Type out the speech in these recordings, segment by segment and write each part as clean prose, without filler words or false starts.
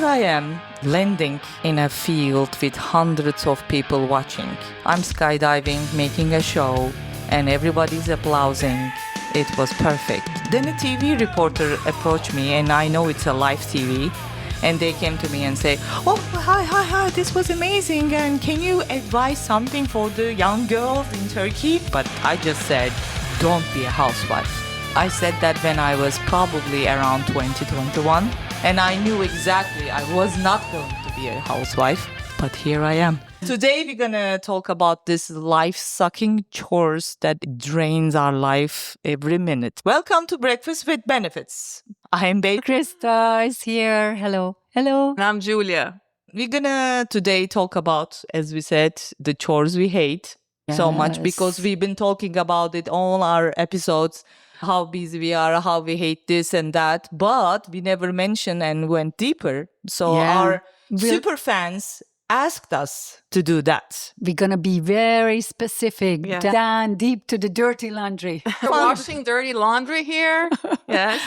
I am, landing in a field with hundreds of people watching. I'm skydiving, making a show, and everybody's applauding. It was perfect. Then a TV reporter approached me, and I know it's a live TV. And they came to me and say, "Oh, hi, this was amazing. And can you advise something for the young girls in Turkey?" But I just said, "Don't be a housewife." I said that when I was probably around 2021. And I knew exactly I was not going to be a housewife. But here I am. Today we're going to talk about this life-sucking chores that drains our life every minute. Welcome to Breakfast with Benefits. I am Babe. Krista is here. Hello. Hello. And I'm Julia. We're going to today talk about, as we said, the chores we hate so much because we've been talking about it all our episodes, how busy we are, how we hate this and that, but we never mentioned and went deeper. So our super fans asked us to do that. We're going to be very specific, down deep to the dirty laundry. We're washing dirty laundry here. Yes.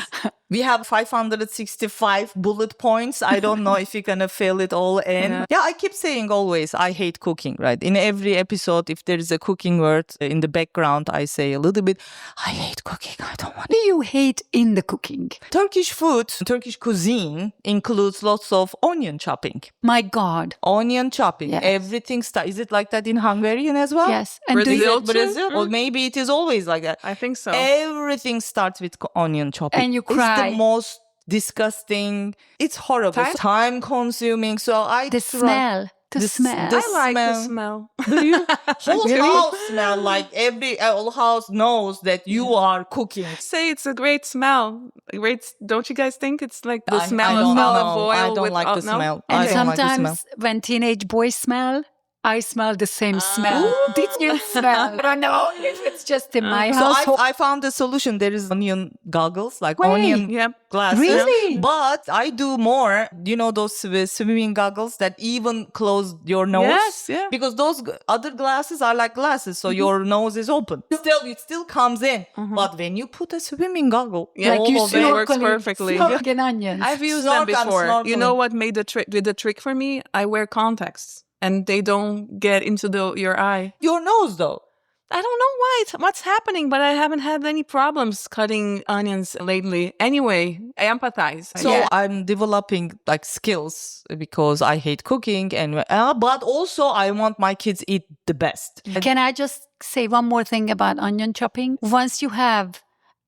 We have 565 bullet points. I don't know if you're going to fill it all in. Yeah, I keep saying always, I hate cooking, right? In every episode, if there is a cooking word in the background, I say a little bit, I hate cooking. I don't want What do you hate in the cooking? Turkish food, Turkish cuisine includes lots of onion chopping. My God. Onion chopping. Yes. Everything starts. Is it like that in Hungarian as well? Yes. And Brazil, too? Brazil? Or maybe it is always like that. I think so. Everything starts with onion chopping. And you cry. It's the most disgusting. It's horrible. Time consuming. So The smell. The smell. I like the smell. Do you? Whole house smell like every whole house knows that you are cooking. Say it's a great smell. Great, don't you guys think it's like the I smell don't of olive know. oil? I don't like the smell. And I don't like the smell. sometimes when teenage boys smell, I smell the same smell. Did you smell? I don't know if it's just in my house. So I found a solution. There is onion goggles, like onion glasses. Really? But I do more. You know those swimming goggles that even close your nose? Yes, yeah. Because those other glasses are like glasses, so your nose is open. It still comes in. But when you put a swimming goggle, Like you it works perfectly. snorkeling onions. I've used them before. Snorkeling. You know what made the trick for me? I wear contacts. And they don't get into your eye. Your nose, though. I don't know what's happening, but I haven't had any problems cutting onions lately. Anyway, I empathize. So I'm developing like skills because I hate cooking, and but also I want my kids eat the best. Can I just say one more thing about onion chopping? Once you have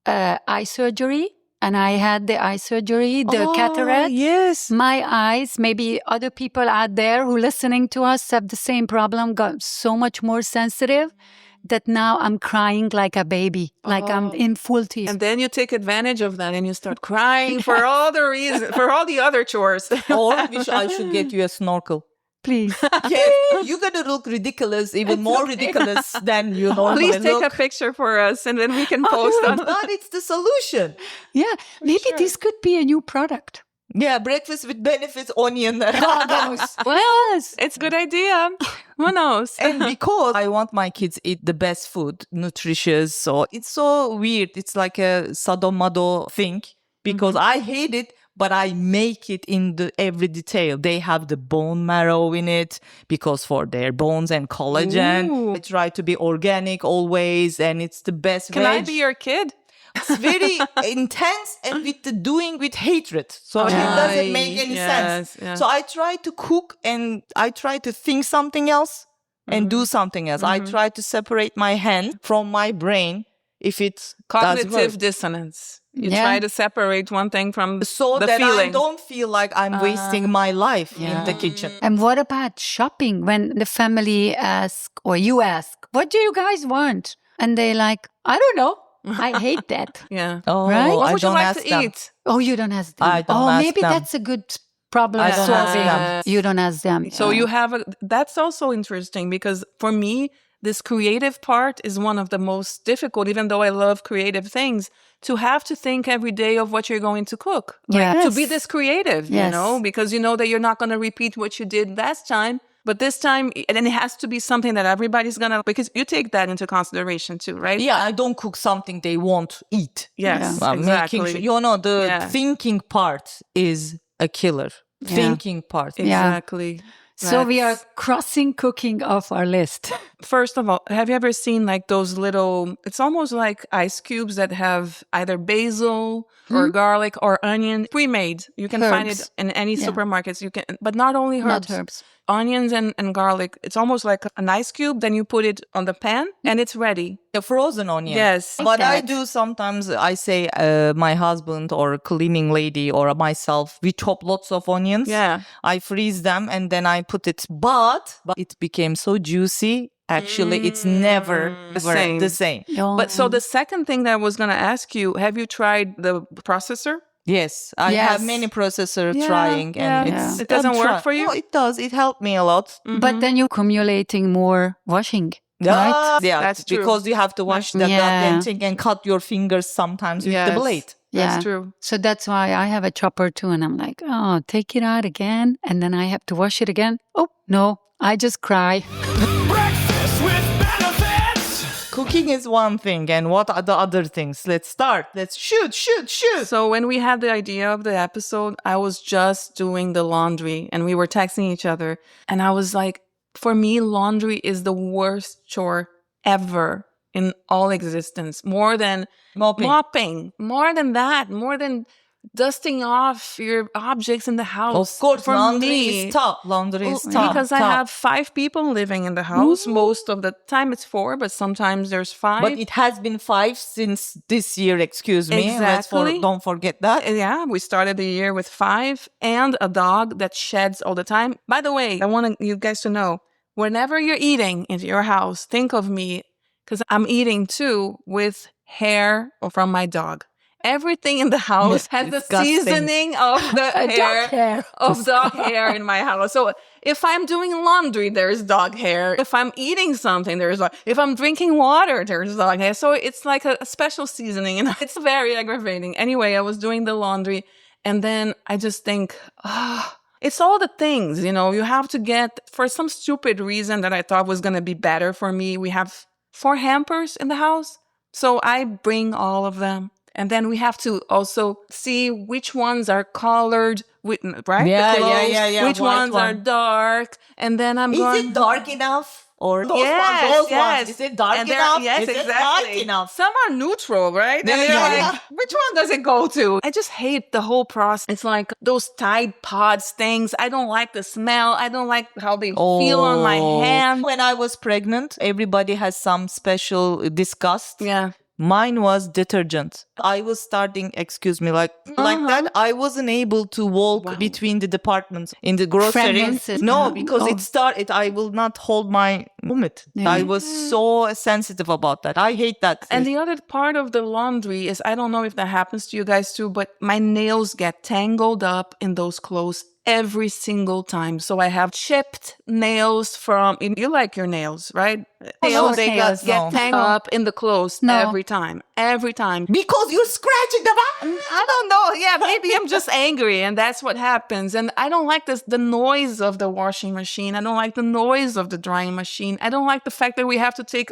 eye surgery, and I had the eye surgery, the cataract. Yes. My eyes, maybe other people out there who listening to us have the same problem, got so much more sensitive that now I'm crying like a baby, like I'm in full tears. And then you take advantage of that and you start crying for all the reasons, for all the other chores. Or I should get you a snorkel. Please. Yes, you're going to look ridiculous, even more ridiculous than you normally Please take look. a picture for us and then we can post on. But it's the solution. Yeah, maybe this could be a new product. Yeah, breakfast with benefits, onion. Well, It's a good idea. Who knows? And because I want my kids eat the best food, nutritious, so it's so weird. It's like a sadomado thing because I hate it. But I make it in every detail. They have the bone marrow in it because for their bones and collagen. Ooh. I try to be organic always, and it's the best. Can I be your kid? It's very intense and doing with hatred. So it doesn't make any sense. Yeah. So I try to cook and I try to think something else and do something else. I try to separate my hand from my brain if it's Cognitive dissonance. You try to separate one thing from so the that feeling. I don't feel like I'm wasting my life in the kitchen. And what about shopping? When the family ask or you ask, what do you guys want? And they like, I don't know. I hate that. Yeah. Oh, Right? What I would you don't like ask to them. eat? Oh, you don't ask them. I don't ask maybe them. that's a good problem I don't ask solving. them. You don't ask them. So you have that's also interesting because for me, this creative part is one of the most difficult, even though I love creative things, to have to think every day of what you're going to cook. Yes. To be this creative, you know, because you know that you're not going to repeat what you did last time. But this time, and then it has to be something that everybody's going to, because you take that into consideration too, right? Yeah, I don't cook something they won't eat. Yes, I'm exactly. making sure, the thinking part is a killer. thinking part. Exactly. So we are That's- crossing cooking off our list. First of all, have you ever seen like those little, it's almost like ice cubes that have either basil or garlic or onion pre-made. You can find it Herbs. in any Yeah. supermarkets. You can, but not only herbs. Not herbs. Onions and garlic. It's almost like an ice cube. Then you put it on the pan and it's ready. A frozen onion. Yes. But I that. do sometimes, I say my husband or a cleaning lady or myself, we chop lots of onions. Yeah. I freeze them and then I put it. But it became so juicy. Actually, it's never same. the same. Oh. But so the second thing that I was going to ask you, have you tried the processor? Yes, I Yes. have many processor Yeah, trying and yeah. it's It doesn't I'm work for you? No, it does. It helped me a lot. But then you're accumulating more washing. Right? Yeah, That's true. because you have to wash the Yeah. goddamn thing and cut your fingers sometimes with the Yes. blade. That's true. So that's why I have a chopper too. And I'm like, oh, take it out again. And then I have to wash it again. Oh, no, I just cry. Breakfast with benefits. Cooking is one thing, and what are the other things? Let's start. Let's shoot. So when we had the idea of the episode, I was just doing the laundry and we were texting each other. And I was like, for me, laundry is the worst chore ever in all existence. More than mopping, more than that, more than dusting off your objects in the house. Of course, for laundry me, is tough. Laundry is tough. because I tough. have 5 people living in the house. Most of the time it's 4, but sometimes there's 5. But it has been 5 since this year, excuse me. Exactly. Don't forget that. Yeah, we started the year with 5 and a dog that sheds all the time. By the way, I want you guys to know, whenever you're eating in your house, think of me, because I'm eating too with hair from my dog. Everything in the house has the Disgusting. seasoning of the hair of dog hair in my house. So if I'm doing laundry, there's dog hair. If I'm eating something, if I'm drinking water, there's dog hair. So it's like a special seasoning, and it's very aggravating. Anyway, I was doing the laundry, and then I just think, it's all the things, you have to get, for some stupid reason that I thought was going to be better for me. We have 4 hampers in the house. So I bring all of them. And then we have to also see which ones are colored, right? Yeah, The clothes, yeah. Which White ones are one. dark. And then I'm going... Is it dark enough? Or those Yes. ones? Is it dark And they're- enough? Yes, Is it exactly. light enough? Some are neutral, right? Yeah, And you're yeah. like, which one does it go to? I just hate the whole process. It's like those Tide Pods things. I don't like the smell. I don't like how they feel on my hand. When I was pregnant, everybody has some special disgust. Yeah. Mine was detergent. I was starting, excuse me, like that. I wasn't able to walk between the departments in the grocery. Fragrances. No, because Oh. it started. I will not hold my vomit. Yeah. I was so sensitive about that. I hate that. And the other part of the laundry is, I don't know if that happens to you guys too, but my nails get tangled up in those clothes every single time. So I have chipped nails from, you like your nails, right? Nails, they nails, get no. tangled up in the clothes No. every time. Because you're scratching the back. I don't know. Yeah, maybe I'm just angry and that's what happens. And I don't like the noise of the washing machine. I don't like the noise of the drying machine. I don't like the fact that we have to take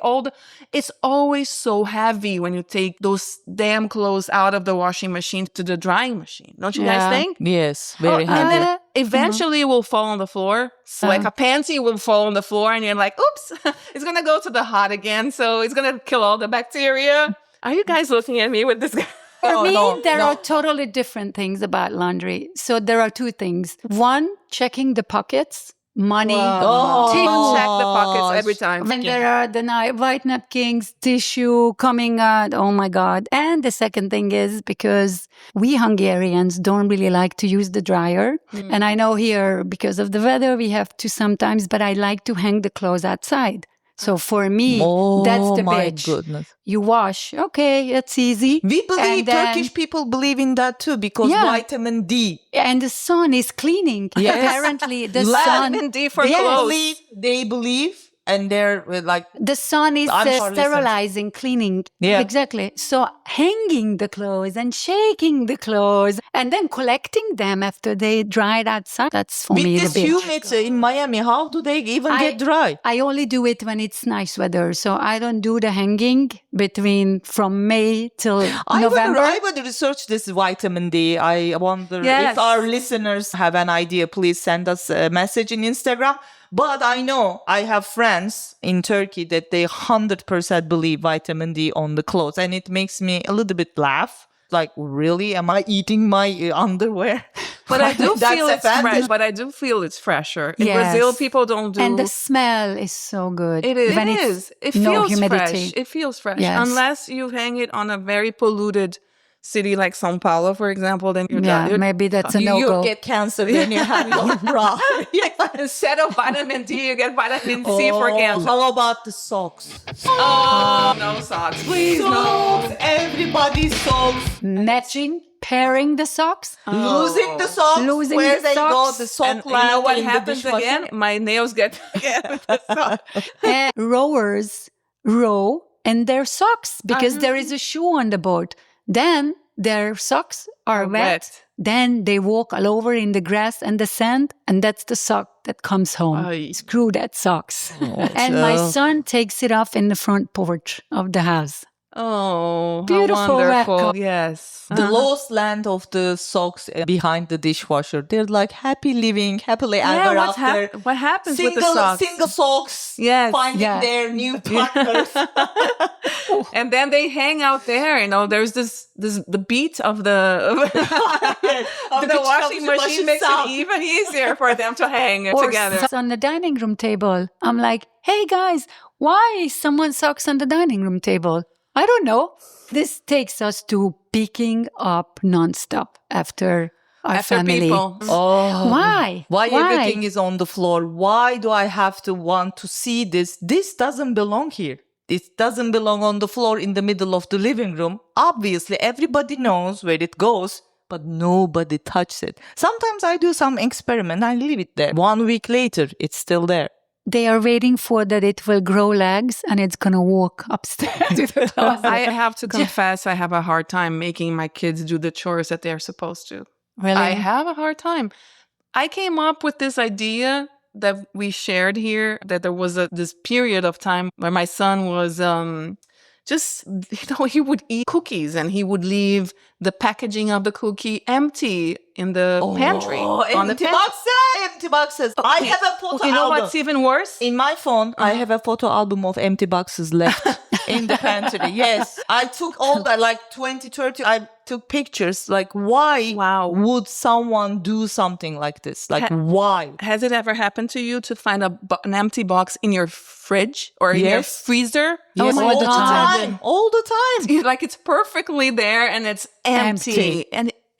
it's always so heavy when you take those damn clothes out of the washing machine to the drying machine. Don't you guys Yeah. think? Yes, very And heavy. then eventually it will fall on the floor. So like a panty will fall on the floor and you're like, oops, it's going to go to the hot again. So it's going to kill all the bacteria. Are you guys looking at me with this guy? For me, no, there no. are totally different things about laundry. So there are 2 things. One, checking the pockets, money, Oh. tissue. Check the pockets every time. When there are the white napkins, tissue coming out, oh my God. And the second thing is because we Hungarians don't really like to use the dryer. And I know here, because of the weather, we have to sometimes, but I like to hang the clothes outside. So for me, that's the my bitch. goodness. You wash. Okay, it's easy. We believe, And then- Turkish people believe in that too because Yeah. vitamin D. And the sun is cleaning. Yes. Apparently, the sun. Vitamin D for clothes. They believe and they're like, the sun is I'm sure sterilizing, cleaning. Yeah. Exactly. So hanging the clothes and shaking the clothes and then collecting them after they dried outside. That's for with me the this bit. humidity in Miami, how do they even get dry? I only do it when it's nice weather. So I don't do the hanging from May till November. I would research this vitamin D. I wonder Yes. if our listeners have an idea, please send us a message in Instagram. But I know I have friends in Turkey that they 100% believe vitamin D on the clothes. And it makes me a little bit laugh. Like, really? Am I eating my underwear? But I do That's feel it's offended. fresh. But I do feel it's fresher. In Yes. Brazil, people don't do. And the smell is so good. It is. When It it's is. It no feels humidity. fresh. It feels fresh. Yes. Unless you hang it on a very polluted city like Sao Paulo, for example, then you're Yeah, done. maybe that's a You no-go. get cancer when you have your bra. Instead of vitamin D, you get vitamin C for cancer. How about the socks? Oh, no socks, please, Socks, no. everybody's socks. Matching, pairing the socks. Losing the socks. Losing Where the they go, socks. the sock And you know what in the happens dishwasher. again? My nails get again. And rowers row in their socks because there is a shoe on the boat. Then their socks are Are wet. wet. Then they walk all over in the grass and the sand, and that's the sock that comes home. Ay. Screw that socks. And my son takes it off in the front porch of the house. Oh, Beautiful how wonderful. record. Yes. The lost land of the socks behind the dishwasher. They're like happy living, happily ever after. What happens with the socks? Single socks. Yes. Finding Yeah. their new partners. And then they hang out there, there's the beat of the The washing machine makes sound. it even easier for them to hang Or together. socks on the dining room table. I'm like, hey guys, why is someone socks on the dining room table? I don't know. This takes us to picking up nonstop after our family. people. Oh. Why? Why everything is on the floor? Why do I have to want to see this? This doesn't belong here. It doesn't belong on the floor in the middle of the living room. Obviously, everybody knows where it goes, but nobody touches it. Sometimes I do some experiment. I leave it there. 1 week later, it's still there. They are waiting for that it will grow legs and it's going to walk upstairs to the closet. I have to confess, I have a hard time making my kids do the chores that they're supposed to. Really? I have a hard time. I came up with this idea that we shared here, that there was this period of time where my son was he would eat cookies and he would leave the packaging of the cookie empty in the pantry. On the Empty boxes. I have a photo You know album. what's even worse? In my phone, I have a photo album of empty boxes left in the pantry. Yes. I took all that, like 20, 30. I took pictures. Like, why would someone do something like this? Like, why? Has it ever happened to you to find an empty box in your fridge or in your Yes. freezer? Yes, all all the the time. All the time. Like it's perfectly there and it's empty.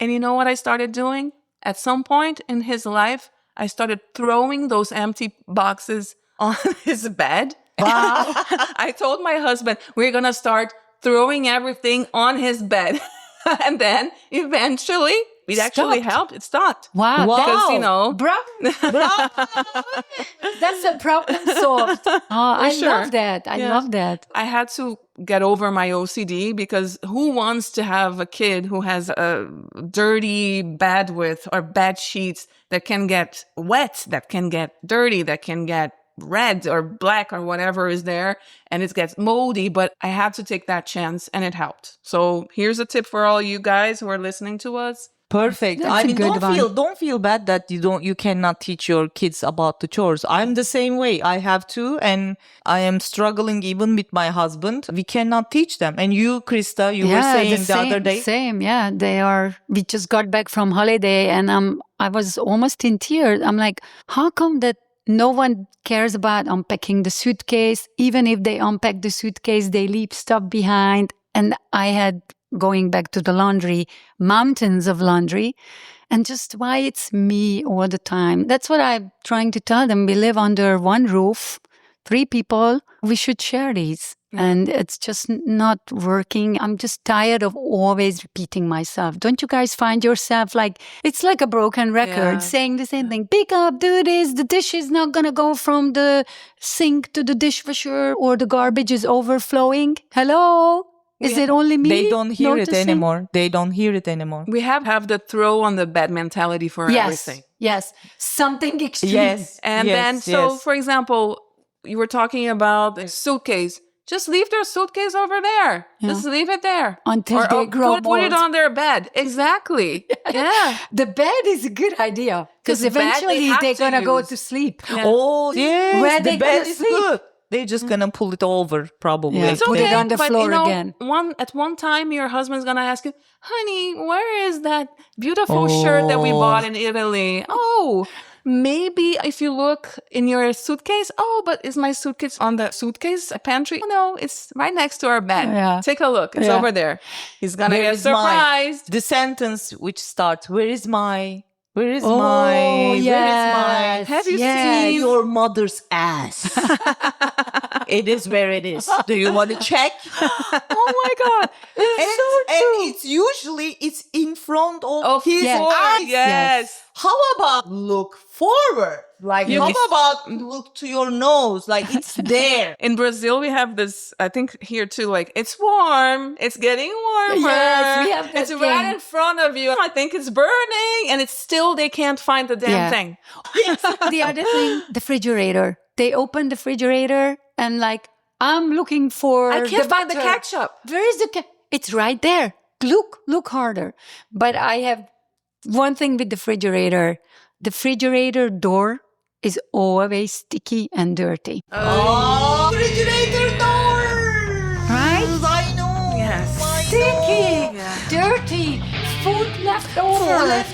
And you know what I started doing? At some point in his life, I started throwing those empty boxes on his bed. Wow. I told my husband, we're going to start throwing everything on his bed. And then eventually it actually helped. It stopped. Wow. Because, That's a problem solved. Oh, I sure. love that. I Yeah. love that. I had to get over my OCD because who wants to have a kid who has a dirty bandwidth or bed sheets that can get wet, that can get dirty, that can get red or black or whatever is there and it gets moldy, but I had to take that chance and it helped. So here's a tip for all you guys who are listening to us. Perfect. That's I a mean, good one. don't feel bad that you cannot teach your kids about the chores. I'm the same way. I have to, and I am struggling even with my husband. We cannot teach them. And you, Krista, you were saying the other day. Same, yeah. We just got back from holiday and I was almost in tears. I'm like, how come that no one cares about unpacking the suitcase? Even if they unpack the suitcase, they leave stuff behind. And I had, going back to the laundry, mountains of laundry, and just why it's me all the time. That's what I'm trying to tell them. We live under one roof, 3 people. We should share these. And it's just not working. I'm just tired of always repeating myself. Don't you guys find yourself like, it's like a broken record saying the same thing. Pick up, do this. The dish is not going to go from the sink to the dishwasher, or the garbage is overflowing. Hello? Is it only me? They don't hear noticing? it anymore. They don't hear it anymore. We have the throw on the bed mentality for everything. Yes. Something extreme. Yes. And then, so for example, you were talking about a suitcase. Just leave their suitcase over there. Yeah. Just leave it there. Until they grow put it bored. on their bed. Exactly. Yeah. The bed is a good idea. Because eventually they're going to go to sleep. Yeah. Oh, yes. Where the they bed gonna is sleep? good. They're just going to pull it over, probably. Yeah. It's Put okay, it on the but, floor again. At one time, your husband's going to ask you, honey, where is that beautiful shirt that we bought in Italy? Oh, maybe if you look in your suitcase, but is my suitcase on the suitcase pantry? No, it's right next to our bed. Yeah. Take a look. It's over there. He's going to Where get is my- surprised. The sentence which starts, where is my... Where is Oh, my... yes. Where is my... Have you Yes. seen your mother's ass? It is where it is. Do you want to check? Oh my God. And it's usually it's in front of his yes. eyes. Yes. How about look forward? Like, You how can- about look to your nose? Like, it's there. In Brazil, we have this, I think here too, like, it's warm. It's getting warmer. Yes, we have that It's right thing. in front of you. I think it's burning. And it's still, they can't find the damn Yeah. thing. The other thing, the refrigerator. They open the refrigerator and like, I'm looking for I can't the find the butter. ketchup. Where is the It's right there. Look harder. But I have one thing with the refrigerator. The refrigerator door is always sticky and dirty. Oh, refrigerator door! Right? I know. Yes. Sticky, dirty, food left over.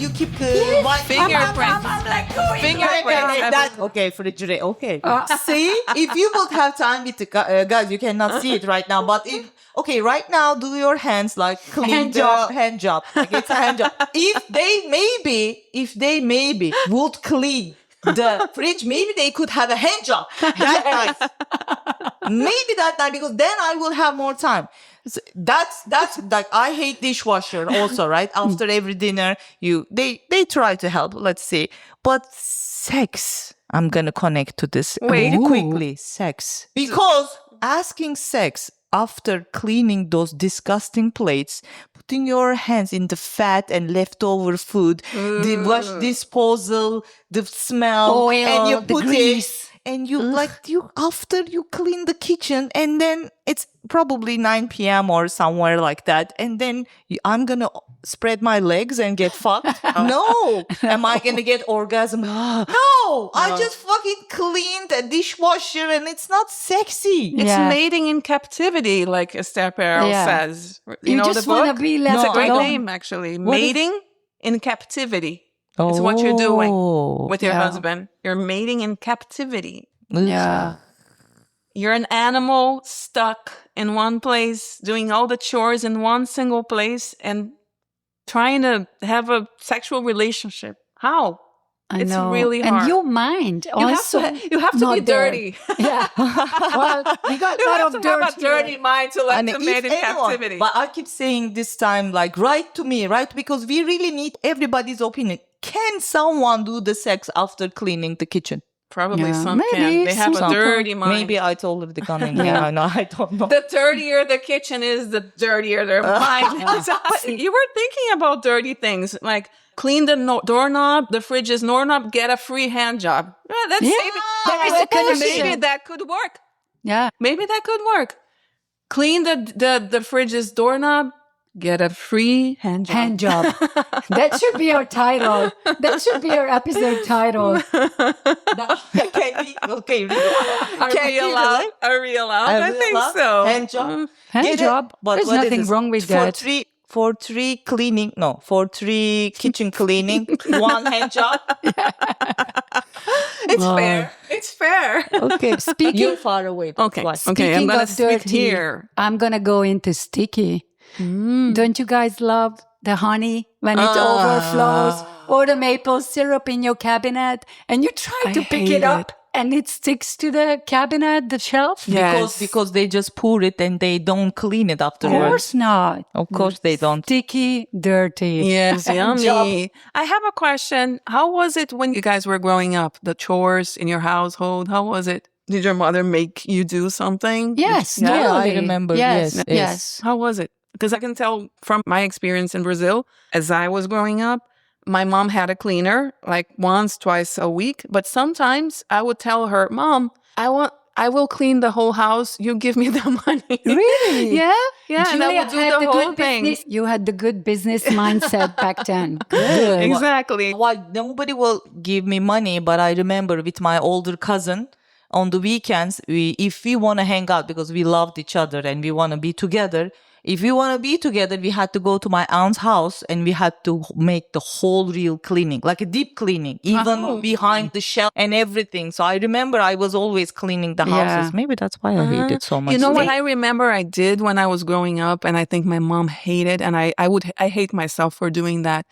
You keep Fingerprints. Fingerprints. Okay, refrigerator. Okay. See, if you would have time with the guys, you cannot see it right now. But right now, do your hands like clean Hand the job. hand job. Like it's a hand job. If they maybe would clean the fridge, maybe they could have a hand job that night. Maybe that night, because then I will have more time. So that's like, I hate dishwasher also, right? After every dinner, they try to help. Let's see, but sex, I'm gonna connect to this Wait. quickly. Sex, because asking sex after cleaning those disgusting plates, putting your hands in the fat and leftover food, the wash disposal, the smell, Oil, and you the put grease. it. And after you clean the kitchen, and then it's probably 9 p.m. or somewhere like that. And then I'm going to spread my legs and get fucked. No. Am I going to get orgasm? No. I just fucking cleaned the dishwasher and it's not sexy. It's Yeah. mating in captivity, like Esther Perel Yeah. says. You know just the want to book? be It's left a great alone. name, actually. What is- Mating in captivity. It's what you're doing with your Yeah. husband. You're mating in captivity. Yeah. You're an animal stuck in one place, doing all the chores in one single place and trying to have a sexual relationship. How? I It's know. really hard. And your mind You also you have to not be there. dirty. Yeah. Well, we got You a lot have of to have dirt a dirty mind to let And to if mate in anyone- captivity. But I keep saying this time, like, write to me, right? Because we really need everybody's opinion. Can someone do the sex after cleaning the kitchen? Probably Yeah. some Maybe can. They have a some dirty mind. Maybe I told her the gunning. Yeah. Yeah, no, I don't know. The dirtier the kitchen is, the dirtier their mind is. But you were thinking about dirty things, like clean the doorknob, the fridge's doorknob, get a free hand job. Yeah, that's Yeah, maybe, there is a connection. maybe that could work. Yeah. Maybe that could work. Clean the fridge's doorknob, get a free hand job. Hand job. That should be our title. That should be our episode title. Okay. Are we allowed? Are we allowed? I think so. Hand job. Hand Get it? job. But There's what is nothing this? wrong with that. For three kitchen cleaning, one hand job. It's fair. It's fair. Okay. Speaking- You're far away. Okay. Twice. Okay. I'm Speaking gonna of sit dirty, here. I'm gonna go into sticky. Don't you guys love the honey when it overflows, or the maple syrup in your cabinet, and you try to pick hate it up, and it sticks to the cabinet, the shelf? Yes. Because they just pour it and they don't clean it Of afterwards. course not. Of course they don't. Sticky, dirty. Yes, Job. yummy. I have a question. How was it when you guys were growing up? The chores in your household, how was it? Did your mother make you do something? Yes, Yeah, I totally. remember. Yes. How was it? Because I can tell from my experience in Brazil, as I was growing up, my mom had a cleaner like once, twice a week. But sometimes I would tell her, Mom, I will clean the whole house. You give me the money. Really? Yeah. And I Julia would do had the whole good thing. business. You had the good business mindset back then. Good. Exactly. Why nobody will give me money, but I remember with my older cousin on the weekends, if we want to hang out because we loved each other and we want to be together. If we want to be together, we had to go to my aunt's house and we had to make the whole real cleaning, like a deep cleaning, even behind the shelf and everything. So I remember I was always cleaning the houses. Maybe that's why I hate it so much. You know what I remember I did when I was growing up, and I think my mom hated, and I hate myself for doing that.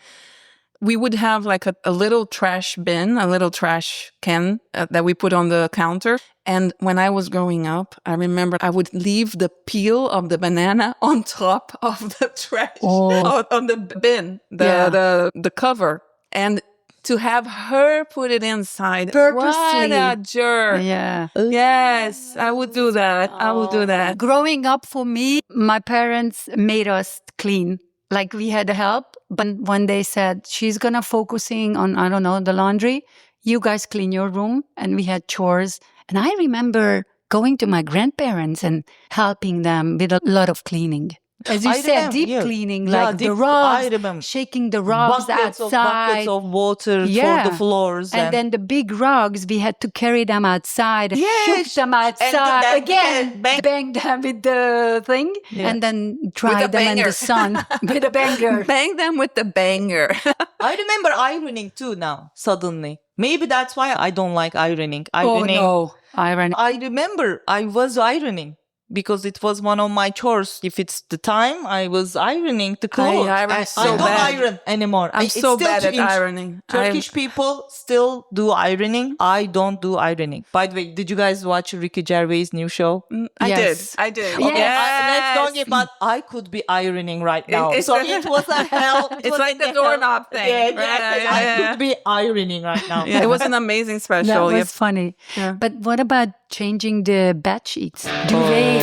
We would have like a little trash bin, a little trash can that we put on the counter. And when I was growing up, I remember I would leave the peel of the banana on top of the trash, on the bin, the cover. And to have her put it inside. Purposely. What a jerk. Yeah. Yes, I would do that. I would do that. Growing up for me, my parents made us clean. Like we had help, but when they said she's going to focusing on, I don't know, the laundry, you guys clean your room, and we had chores. And I remember going to my grandparents and helping them with a lot of cleaning. As you said, deep cleaning, like the rugs, shaking the rugs outside. Buckets of water for the floors. And then the big rugs, we had to carry them outside, shook them outside, and again, bang them with the thing, and then dry them in the sun with a banger. Bang them with the banger. I remember ironing too now, suddenly. Maybe that's why I don't like ironing. Oh, no. Ironing. I remember I was ironing because it was one of my chores. If it's the time, I was ironing the clothes. I don't iron anymore. I'm so bad at ironing. Turkish people still do ironing. I don't do ironing. By the way, did you guys watch Ricky Gervais' new show? I did. Okay, let's don't get, but I could be ironing right now. So it was a hell. It's like the doorknob thing. I could be ironing right now. Yeah, it was an amazing special. That was funny. Yeah. But what about changing the bed sheets? Duvet.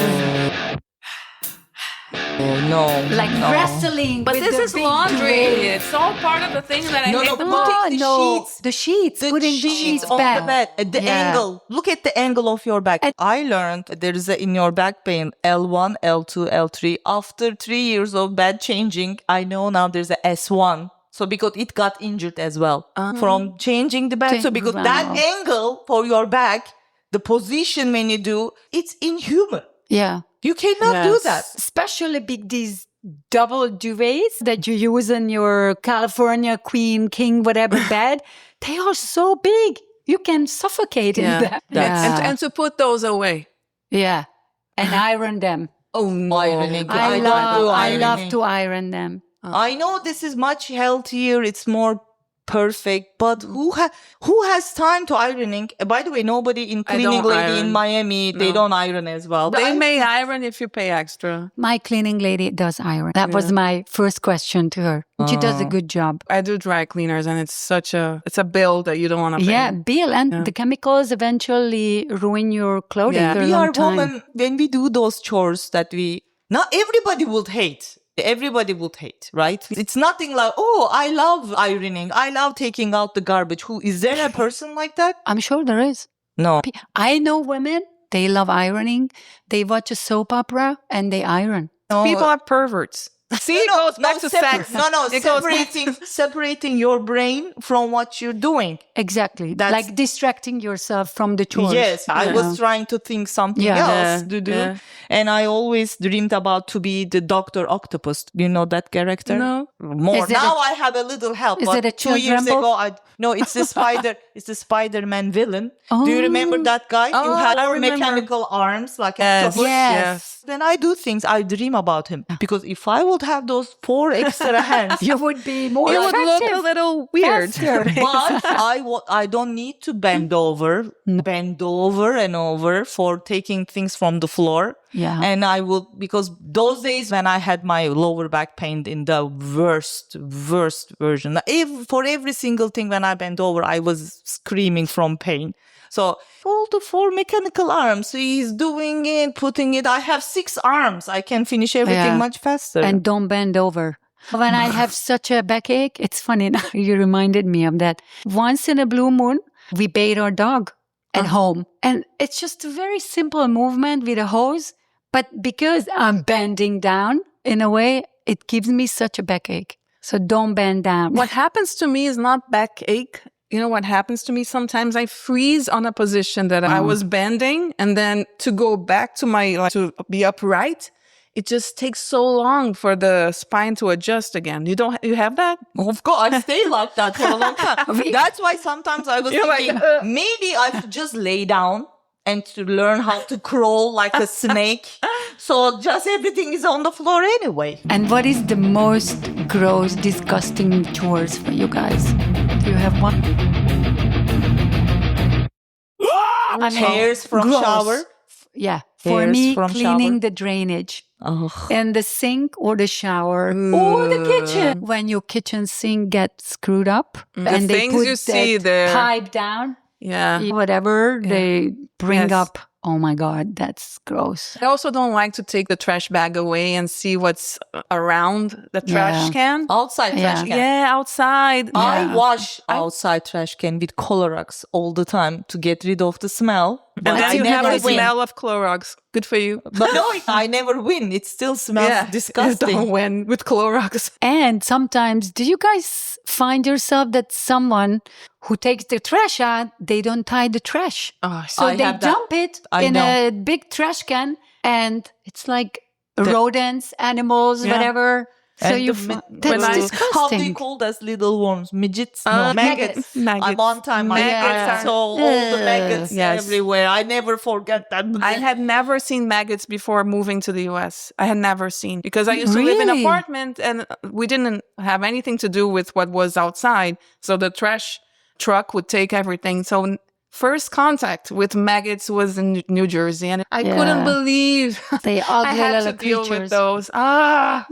Oh, no. Like wrestling. But with this the is big laundry. duvet. It's all part of the thing that I hate the putting most. the sheets. The sheets. Putting the sheets on back. the bed. At the angle. Look at the angle of your back. I learned there is in your back pain L1, L2, L3. After 3 years of bed changing, I know now there's a S1. So because it got injured as well from changing the bed. So because that angle for your back, the position when you do, it's inhuman. Yeah. You cannot do that. Especially these double duvets that you use in your California queen, king, whatever bed. They are so big. You can suffocate in them. And to put those away. Yeah. And iron them. Oh, no. Ironing. I love to iron them. I know this is much healthier. It's more perfect, but who has time to ironing? By the way, nobody in cleaning lady in Miami, they don't iron as well. They may iron if you pay extra. My cleaning lady does iron. That was my first question to her. She does a good job. I do dry cleaners, and it's a bill that you don't want to pay. Yeah, bill, and the chemicals eventually ruin your clothing for a long time. Women, when we do those chores that not everybody would hate. Everybody would hate, right? It's nothing like, oh, I love ironing. I love taking out the garbage. Is there a person like that? I'm sure there is. No. I know women, they love ironing. They watch a soap opera and they iron. No. People are perverts. See, it goes back to sex. Separating your brain from what you're doing. Exactly. Like distracting yourself from the chores. Yes, I was trying to think something else to do. Yeah. And I always dreamed about to be the Dr. Octopus. Do you know that character? No. More. Now I have a little help. Is it a 2 years ago, no, it's the spider. It's the Spider-Man villain. Oh. Do you remember that guy? Oh, who had I mechanical arms like an octopus? Yes. When I do things, I dream about him. Because if I will would have those 4 extra hands. You would be more You would look effective. a little weird. But I don't need to bend over and over for taking things from the floor. Yeah. And I will, because those days when I had my lower back pain in the worst version, for every single thing when I bent over, I was screaming from pain. So all the 4 mechanical arms, he's doing it, putting it. I have 6 arms. I can finish everything much faster. And don't bend over. When I have such a backache, it's funny now. You reminded me of that. Once in a blue moon, we bathe our dog at home. And it's just a very simple movement with a hose. But because I'm bending down, in a way, it gives me such a backache. So don't bend down. What happens to me is not backache. You know what happens to me? Sometimes I freeze on a position that I was bending, and then to go back to to be upright, it just takes so long for the spine to adjust again. You have that? Of course, I stay like that for a long time. That's why sometimes I was thinking, maybe I should just lay down and to learn how to crawl like a snake. So just everything is on the floor anyway. And what is the most gross, disgusting chores for you guys? Do you have one? Hairs from gross. shower. Yeah. For Hairs me, from cleaning shower. the drainage. Oh. And the sink or the shower or the kitchen. When your kitchen sink gets screwed up and they things put you see that there. pipe down, Yeah. whatever they bring Yes. up. Oh my God, that's gross. I also don't like to take the trash bag away and see what's around the trash Yeah. can. Outside trash can. Yeah, outside. I Yeah. wash outside trash can with Clorox all the time to get rid of the smell. But And then I you have never the win. smell of Clorox. Good for you. But no, I never win. It still smells disgusting. Don't win with Clorox. And sometimes, do you guys find yourself that someone who takes the trash out, they don't tie the trash? Oh, So I they have that. dump it I in know. a big trash can and it's like rodents, animals, Yeah. whatever. So And you, the that's How do you disgusting. call those little worms? Midgets? Maggots. At one time, I Maggots saw all the maggots Yes. everywhere. I never forget that. I had never seen maggots before moving to the US. I had never seen because I used to live in an Really? apartment and we didn't have anything to do with what was outside. So the trash truck would take everything. So first contact with maggots was in New Jersey and I couldn't believe They I ugly had to little deal with creatures. those.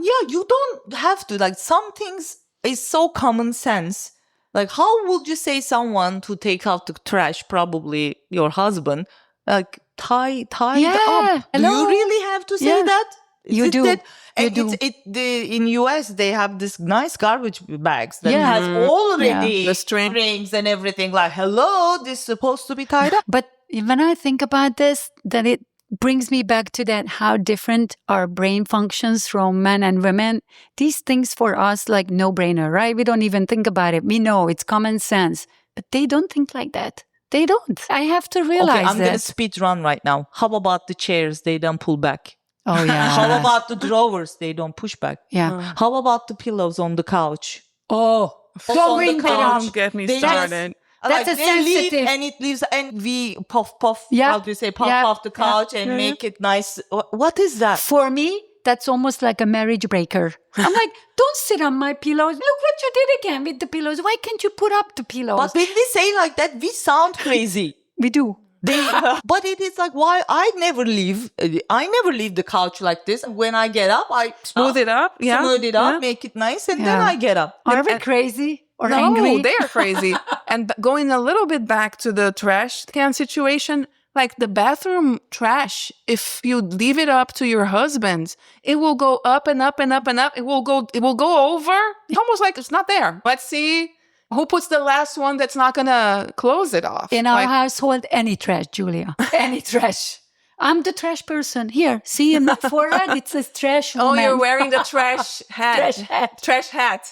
Yeah, you don't have to. Like, some things is so common sense. Like, how would you say someone to take out the trash, probably your husband, like tie Yeah, up? Do hello? you really have to say Yeah. that? You it do. that? You And do. in US, they have this nice garbage bags that Yeah. has already The string. strings and everything. Like, hello, this is supposed to be tied up. But when I think about this, then it brings me back to that how different our brain functions from men and women. These things for us, like no-brainer, right? We don't even think about it. We know it's common sense, but they don't think like that. They don't. I have to realize Okay, I'm going to that. speed run right now. How about the chairs? They don't pull back. Oh, yeah. How about the drawers? They don't push back. Yeah. How about the pillows on the couch? Oh, Also don't on the bring that couch, up. Don't get me they started. That's a they leave sensitive- and it leaves and we puff. Yeah. How do you say puff Yeah. off the couch and make it nice? What is that? For me, that's almost like a marriage breaker. I'm like, don't sit on my pillows. Look what you did again with the pillows. Why can't you put up the pillows? But when we say like that, we sound crazy. We do. But it is like, why I never leave the couch like this. When I get up, I Smooth it up. Yeah. smooth it up, Yeah. make it nice, and then Yeah. I get up. Are we crazy or No, angry? they're crazy. And going a little bit back to the trash can situation, like the bathroom trash, if you leave it up to your husband, it will go up and up and up and up. It will go over. It's almost like it's not there. Let's see who puts the last one that's not gonna close it off. In our Like, household, any trash, Julia. Any trash. I'm the trash person. Here, see in my forehead, it says trash oh, woman. you're wearing the trash hat. Trash hat. Trash hat.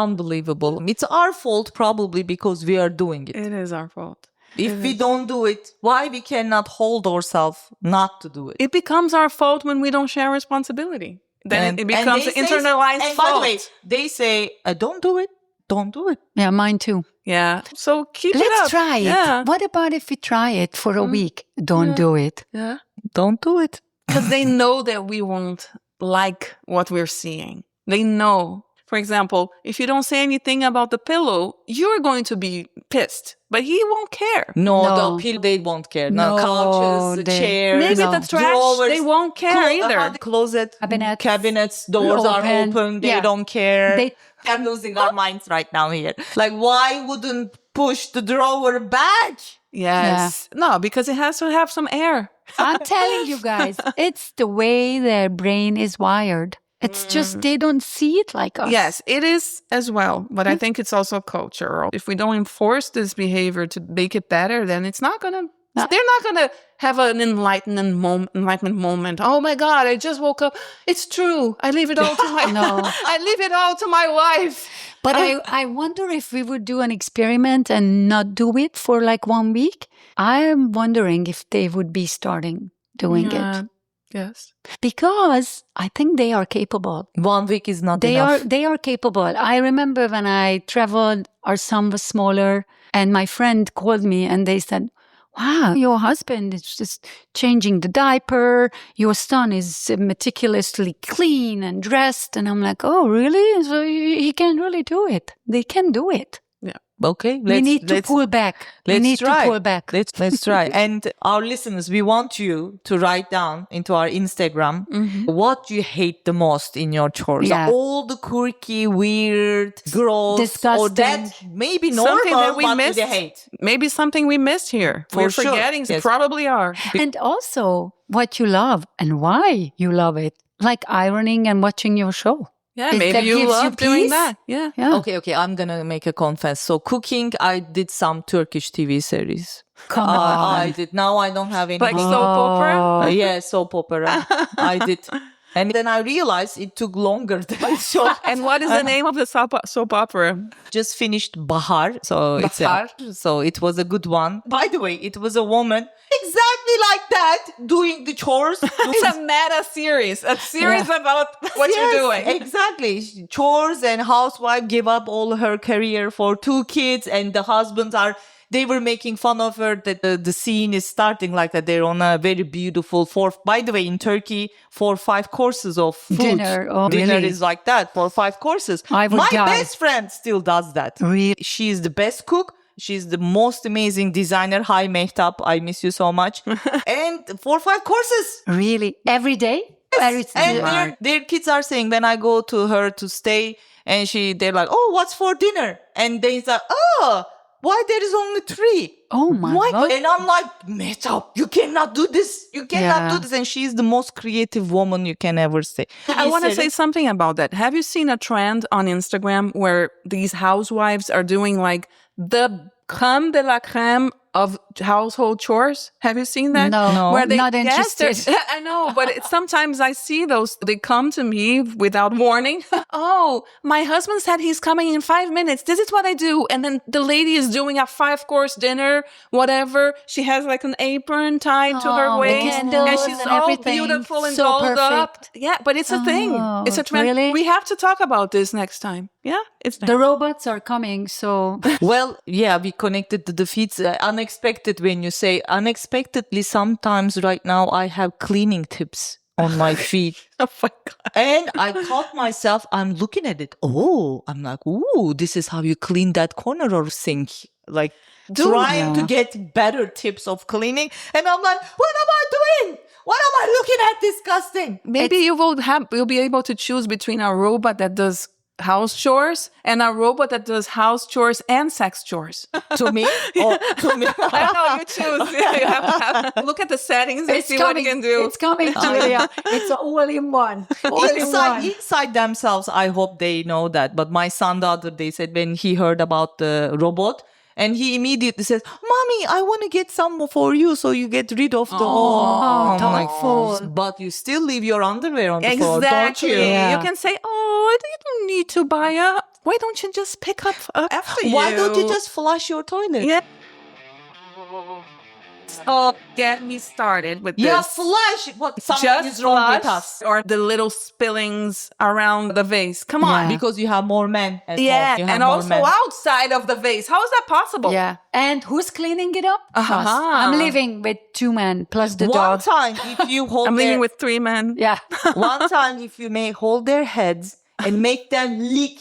Unbelievable. It's our fault probably because we are doing it. It is our fault. If we don't do it, why we cannot hold ourselves not to do it? It becomes our fault when we don't share responsibility. Then it becomes they an say- internalized and fault. by the way, they say, don't do it. Don't do it. Yeah, mine too. Yeah. So keep it Let's up. try it. Yeah. What about if we try it for a week? Don't do it. Yeah. Don't do it. Because they know that we won't like what we're seeing. They know. For example, if you don't say anything about the pillow, you're going to be pissed, but he won't care. No, they won't care. No, No, couches, chairs, Maybe the trash, drawers, they won't care either. Closet, Cabinets doors are open. open. They Yeah. don't care. They- I'm losing our minds right now here. Like, why wouldn't push the drawer back? Yes. No, because it has to have some air. I'm telling you guys, it's the way their brain is wired. It's just they don't see it like us. Yes, it is as well. But I think it's also cultural. If we don't enforce this behavior to make it better, then it's not going to... They're not going to have an enlightenment moment. Oh my God, I just woke up. It's true. I leave it all to my... I leave it all to my wife. But I wonder if we would do an experiment and not do it for like 1 week. I'm wondering if they would be starting doing it. Yes. Because I think they are capable. 1 week is not They enough. are capable. I remember when I traveled, our son was smaller, and my friend called me and they said, wow, your husband is just changing the diaper. Your son is meticulously clean and dressed. And I'm like, oh, really? So he can really do it. They can do it. Okay, We need to pull back. Let's try. To pull back. Let's try. And our listeners, we want you to write down into our Instagram what you hate the most in your chores. Yeah. All the quirky, weird, gross, Disgusting. or that maybe normal, Something that we but missed. they hate. Maybe something we missed here. We're sure. forgetting. Yes. Probably are. And also what you love and why you love it. Like ironing and watching your show. Yeah, That maybe you gives you love doing peace. that. Yeah. Yeah. Okay, I'm gonna make a confess. So cooking, I did some Turkish TV series. Come on. I did. Now I don't have any. Like soap opera? Yeah, soap opera. I did. And then I realized it took longer than so. And what is the name of the soap opera? Just finished Bahar. So Bahar? so it was a good one. By the way, it was a woman exactly like that doing the chores. It's a meta series. A series about what you're doing. Exactly. Chores, and housewife gave up all her career for 2 kids, and the husbands they were making fun of her that the scene is starting like that. They're on a very beautiful by the way, in Turkey, 4 or 5 courses of food. Dinner. Oh, Dinner really? is like that, 4 or 5 courses. I would My die. best friend still does that. Really? She is the best cook. She's the most amazing designer. Hi, Mehtap. I miss you so much. And 4 or 5 courses. Really? Every day? And their kids are saying, when I go to her to stay, and they're like, oh, what's for dinner? And they say, oh, why there is only 3? Oh my Why? God. And I'm like, Mehtap, you cannot do this. You cannot do this. And she's the most creative woman you can ever say. I want to say something about that. Have you seen a trend on Instagram where these housewives are doing like the crème de la crème of household chores? Have you seen that? No, Where not interested. I know, but sometimes I see those. They come to me without warning. Oh, my husband said he's coming in 5 minutes. This is what I do. And then the lady is doing a 5-course dinner, whatever. She has like an apron tied to her waist. candles And she's and all everything. beautiful and So dolled up. perfect. Yeah, but it's a thing. It's a trend. Really? We have to talk about this next time. Yeah, it's The robots are coming, so Well, yeah, we connected to the feeds. Unexpected, when you say unexpectedly, sometimes right now I have cleaning tips on my feed. Oh my God. And I caught myself, I'm looking at it. Oh, I'm like, ooh, this is how you clean that corner or sink. Like trying to get better tips of cleaning. And I'm like, what am I doing? What am I looking at? Disgusting. Maybe you'll be able to choose between a robot that does house chores and a robot that does house chores and sex chores. To me? Oh, to me. I don't know, you choose. You have to look at the settings and see what you can do. It's coming, Julia. It's all in one. All in one. Inside themselves, I hope they know that. But my son the other day said when he heard about the robot, and he immediately says, Mommy, I want to get some for you so you get rid of the whole. I'm like, thoughtful. but you still leave your underwear on the floor, don't Exactly. you? Yeah. You can say, oh, you don't need to buy a... Why don't you just pick up after you? Why don't you just flush your toilet? Yeah. So get me started with Yeah, this. flush. What? Something is wrong with us. Or the little spillings around the vase. Come on. Yeah. Because you have more men at Yeah, home. You have and more also men. outside of the vase. How is that possible? Yeah. And who's cleaning it up? Uh-huh. Us. I'm living with 2 men plus the One dog. time, if you hold I'm their, living with 3 men. Yeah. one time, if you may hold their heads and make them lick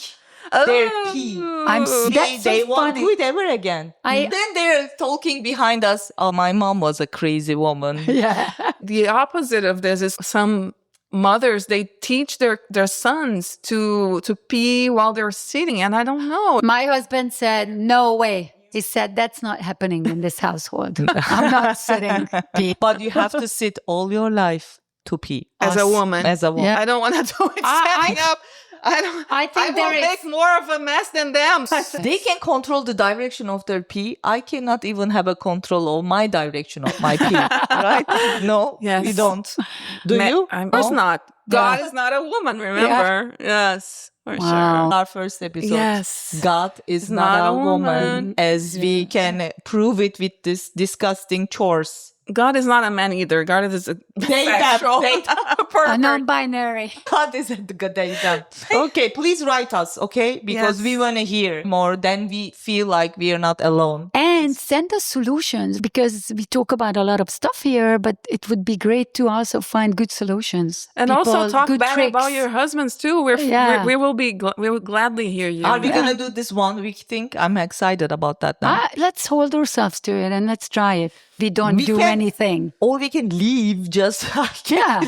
their pee. That's They so won't funny. do it ever again. Then they're talking behind us. Oh, my mom was a crazy woman. Yeah. The opposite of this is some mothers, they teach their sons to pee while they're sitting, and I don't know. My husband said, no way. He said, that's not happening in this household. I'm not sitting. Pee. But you have to sit all your life to pee. As a woman. As a woman. Yeah. I don't want to do it standing up. I think I will there make is- more of a mess than them. They can control the direction of their pee. I cannot even have a control of my direction of my pee. Right? No, Yes. you don't. Do you? Of course No? not. God is not a woman, remember? Yes, for sure. Our first episode. Yes. God is not a woman, as we can prove it with this disgusting chores. God is not a man either. God is a They sexual them. pervert. A non-binary. God is at the good day them. Okay, please write us, okay? Because Yes. we want to hear more. Then we feel like we are not alone. And send us solutions, because we talk about a lot of stuff here, but it would be great to also find good solutions. And also People, talk good bad tricks. about your husbands too. We will gladly hear you. Are we going to do this 1 week thing? I'm excited about that now. Let's hold ourselves to it and let's try it. We don't We do can- anything. Or we can leave, just Yeah.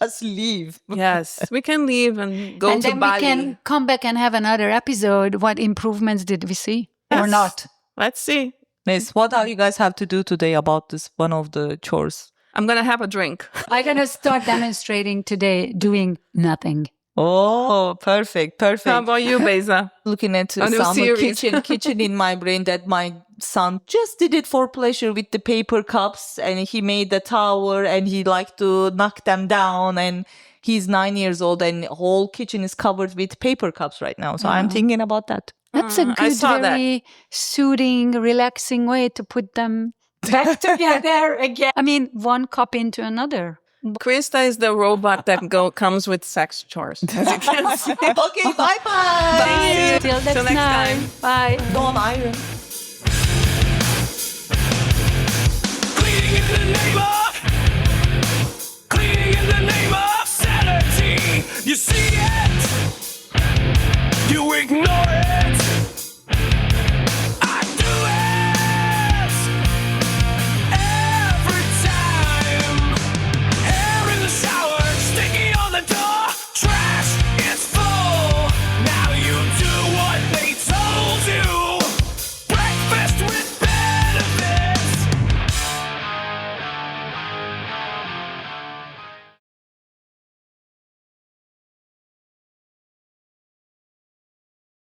just leave. Yes, we can leave and go And to then Bali. we can come back and have another episode. What improvements did we see or Yes. not? Let's see. Miss, what do you guys have to do today about this one of the chores? I'm gonna have a drink. I'm going to start demonstrating today doing nothing. Oh, perfect. How about you, Beza? Looking at A new some series. kitchen in my brain that my son just did it for pleasure with the paper cups, and he made the tower and he liked to knock them down, and he's 9 years old and whole kitchen is covered with paper cups right now. So I'm thinking about that. That's a I good, saw that. very soothing, relaxing way to put them back together again. I mean, one cup into another. Krista is the robot that comes with sex chores. As you can see. Okay, bye-bye. Till next next time. Bye. Don't iron. Cleaning in the neighborhood.